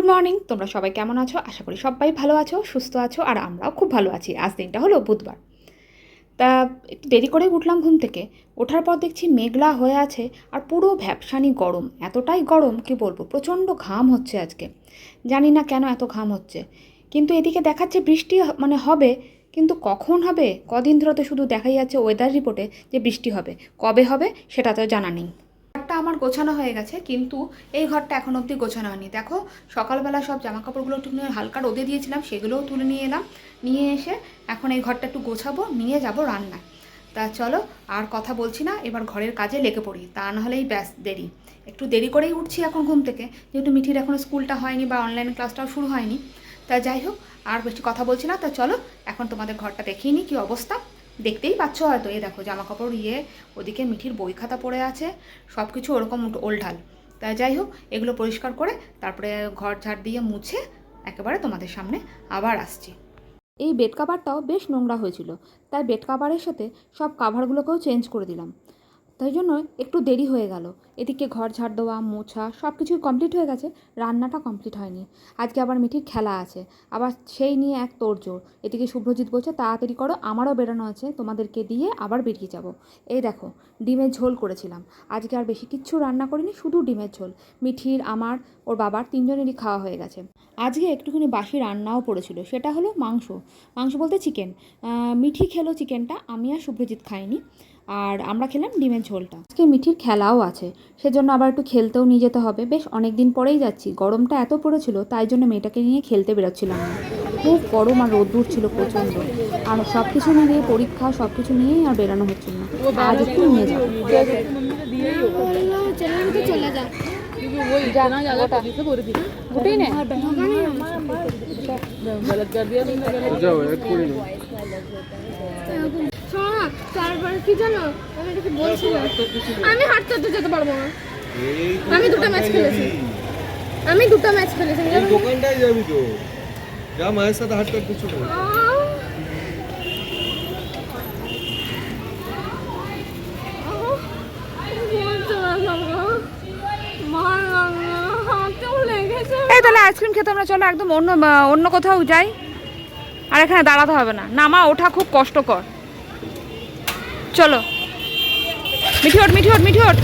Morning, তোমরা সবাই কেমন আছো? আশা করি সবাই ভালো আছো, সুস্থ আছো, আর আমরাও খুব ভালো আছি। আজ দিনটা হলো বুধবার। তা একটু দেরি করে উঠলাম ঘুম থেকে। ওঠার পর দেখছি মেঘলা হয়ে আছে আর পুরো ভ্যাপসানি গরম, এতটাই গরম কি বলবো, প্রচণ্ড ঘাম হচ্ছে আজকে। জানি না কেন এত ঘাম হচ্ছে, কিন্তু এদিকে দেখাচ্ছে বৃষ্টি হবে, কিন্তু কখন হবে? কদিন ধরে তো শুধু দেখাই যাচ্ছে ওয়েদার রিপোর্টে যে বৃষ্টি হবে, কবে হবে সেটা তো জানা নেই। ঘরটা আমার গোছানো হয়ে গেছে, কিন্তু এই ঘরটা এখন অবধি গোছানো হয়নি। দেখো, সকালবেলা সব জামা কাপড়গুলো একটু হালকা রোদে দিয়েছিলাম, সেগুলোও তুলে নিয়ে এলাম। নিয়ে এসে এখন এই ঘরটা একটু গোছাবো, নিয়ে যাব রান্নায়। তা চলো, আর কথা বলছি না, এবার ঘরের কাজে লেগে পড়ি, তা নাহলেই ব্যাস দেরি। একটু দেরি করেই উঠছি এখন ঘুম থেকে, যেহেতু মিঠির এখনও স্কুলটা হয়নি বা অনলাইন ক্লাসটাও শুরু হয়নি। তা যাই হোক, আর বেশি কথা বলছি না। তা চলো এখন তোমাদের ঘরটা দেখিয়ে নিই কী অবস্থা। দেখতেই পাচ্ছ হয়তো, এই দেখো জামা কাপড় ওদিকে মিঠির বই খাতা পড়ে আছে, সব কিছু ওরকম ওলঢাল। তাই যাই হোক, এগুলো পরিষ্কার করে তারপরে ঘর ঝাড় দিয়ে মুছে একেবারে তোমাদের সামনে আবার আসছি। এই বেড কাভারটাও বেশ নোংরা হয়েছিল, তাই বেড কাভারের সাথে সব কাভারগুলোকেও চেঞ্জ করে দিলাম। তাই জন্য একটু দেরি হয়ে গেল। এদিকে ঘর ঝাড় দেওয়া, মোছা সব কিছুই কমপ্লিট হয়ে গেছে, রান্নাটা কমপ্লিট হয়নি। আজকে আবার মিঠির খেলা আছে, আবার সেই নিয়ে এক তোড়জোড়। এদিকে শুভ্রজিৎ বলছে তাড়াতাড়ি করো, আমারও বেরোনো আছে, তোমাদেরকে দিয়ে আবার বেরিয়ে যাব। এই দেখো, ডিমের ঝোল করেছিলাম আজকে, আর বেশি কিচ্ছু রান্না করিনি, শুধু ডিমের ঝোল। মিঠির, আমার, ওর বাবার তিনজনেরই খাওয়া হয়ে গেছে। আজকে একটুখানি বাসি রান্নাও পড়েছিল, সেটা হলো মাংস। মাংস বলতে চিকেন। মিঠি খেলো চিকেনটা, আমি আর শুভ্রজিৎ খাইনি, আর আমরা খেলাম ডিমের ঝোলটা। আজকে মিঠির খেলাও আছে, সেজন্য আবার একটু খেলতেও নিয়ে যেতে হবে। বেশ অনেক দিন পরেই যাচ্ছি, গরমটা এত পড়েছিল তাই জন্য মেয়েটাকে নিয়ে খেলতে বেরোচ্ছিলাম না। খুব গরম আর রোদ্দুর ছিল প্রচণ্ড, আর সব কিছু নিয়ে পরীক্ষা, সব কিছু নিয়েই আর বেরানো হচ্ছিল না। আজ একটু নিয়ে যাবো। তারপরে কি জানো, আমি এটাকে বলছিলাম আমি হাঁটতে যেতে পারবো না। আমি দুটো ম্যাচ খেলেছি, দোকানটায় যাবি তো, যা মায়ের সাথে হাঁটতে হাঁটতে ছোট। এই তাহলে আইসক্রিম খেতে আমরা চলো, একদম অন্য কোথাও যাই, আর এখানে দাঁড়াতে হবে না, নামা ওঠা খুব কষ্টকর। চলো মিঠি ওঠ, মিঠি ওঠ, মিঠি ওঠ।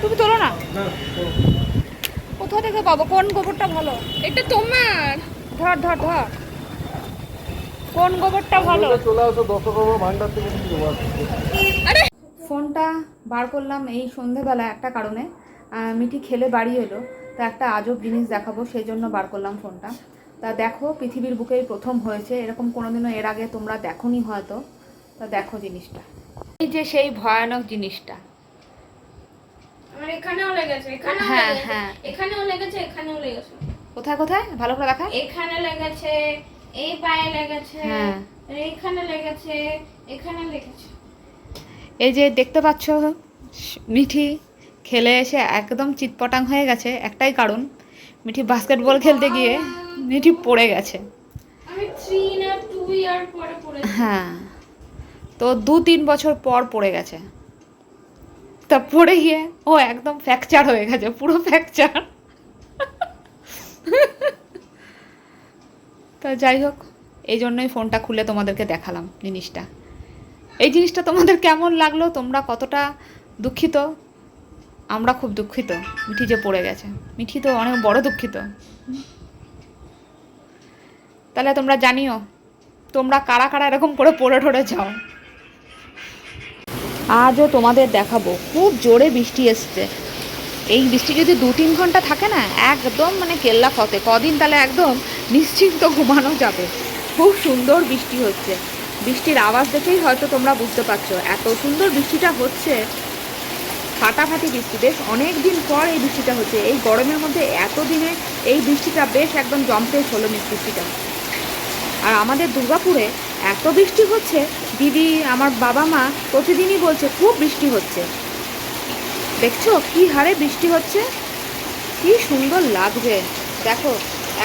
তুমি তোলো না, কোথা থেকে পাবো? কোন গোবরটা ভালো? এটা তোমার। ধর ধর ধর, কোন গোবরটা ভালো? চলে আসো দশকর্মা ভান্ডার থেকে নিয়ে যাবো। আরে ফোনটা বার করলাম এই সন্ধেবেলা একটা কারণে, মিঠি খেলে বাড়ি এলো, তা একটা আজব জিনিস দেখাবো, সেই জন্য বার করলাম ফোনটা। তা দেখো, পৃথিবীর বুকেই প্রথম হয়েছে এরকম, কোনোদিনও এর আগে তোমরা দেখোনি হয়তো। তা দেখো জিনিসটা, এই যে সেই ভয়ানক জিনিসটা। আমার এখানেও লেগেছে, এখানেও হ্যাঁ, লেগেছে, হ্যাঁ। এখানেও লেগেছে, এখানেও লেগেছে। কোথায় কোথায় ভালো করে দেখা? এখানে লেগেছে, এই পায়ে লেগেছে, হ্যাঁ। এইখানে লেগেছে, এখানে লেগেছে। এই যে দেখতে পাচ্ছ, মিঠি খেলে এসে একদম চিৎপটাং হয়ে গেছে, একটাই কারণ, মিঠি বাস্কেটবল খেলতে গিয়ে মিঠি পড়ে গেছে। আমি 3 না 2 ইয়ার পরে পড়েছি। হ্যাঁ, তো 2-3 বছর পর পড়ে গেছে। তা পড়ে গিয়ে ও একদম ফ্র্যাকচার হয়ে গেছে, পুরো ফ্র্যাকচার। তা যাই হোক, এই জন্যই ফোনটা খুলে তোমাদেরকে দেখালাম জিনিসটা। এই জিনিসটা তোমাদের কেমন লাগলো? তোমরা কতটা দুঃখিত? আমরা খুব দুঃখিত মিঠি যে পড়ে গেছে, মিঠি তো অনেক বড় দুঃখিত। তাহলে তোমরা জানিও, তোমরা কারা কারা এরকম করে পড়ে ঠরে যাও। আজও তোমাদের দেখাবো, খুব জোরে বৃষ্টি এসছে। এই বৃষ্টি যদি 2-3 ঘন্টা থাকে না, একদম মানে কেল্লা ফতে, কদিন তাহলে একদম নিশ্চিন্ত ঘুমানো যাবে। খুব সুন্দর বৃষ্টি হচ্ছে, বৃষ্টির আওয়াজ দেখেই হয়তো তোমরা বুঝতে পারছো এত সুন্দর বৃষ্টিটা হচ্ছে, ফাটাফাটি বৃষ্টি। বেশ অনেক দিন পর এই বৃষ্টিটা হচ্ছে, এই গরমের মধ্যে এত দিনে এই বৃষ্টিটা বেশ একদম জম্পেশ হলো বৃষ্টিটা। আর আমাদের দুর্গাপুরে এত বৃষ্টি হচ্ছে, দিদি, আমার বাবা মা প্রতিদিনই বলছে খুব বৃষ্টি হচ্ছে। দেখছো কি হারে বৃষ্টি হচ্ছে, কি সুন্দর লাগছে। দেখো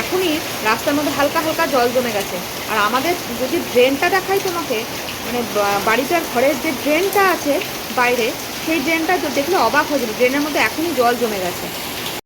এখনই রাস্তার মধ্যে হালকা হালকা জল জমে গেছে। আর আমাদের যদি ড্রেনটা দেখাই তোমাকে, মানে বাড়িটার ঘরের যে ড্রেনটা আছে বাইরে, সেই ড্রেনটা দেখলে অবাক হয়ে যাবে, ড্রেনের মধ্যে এখনই জল জমে গেছে।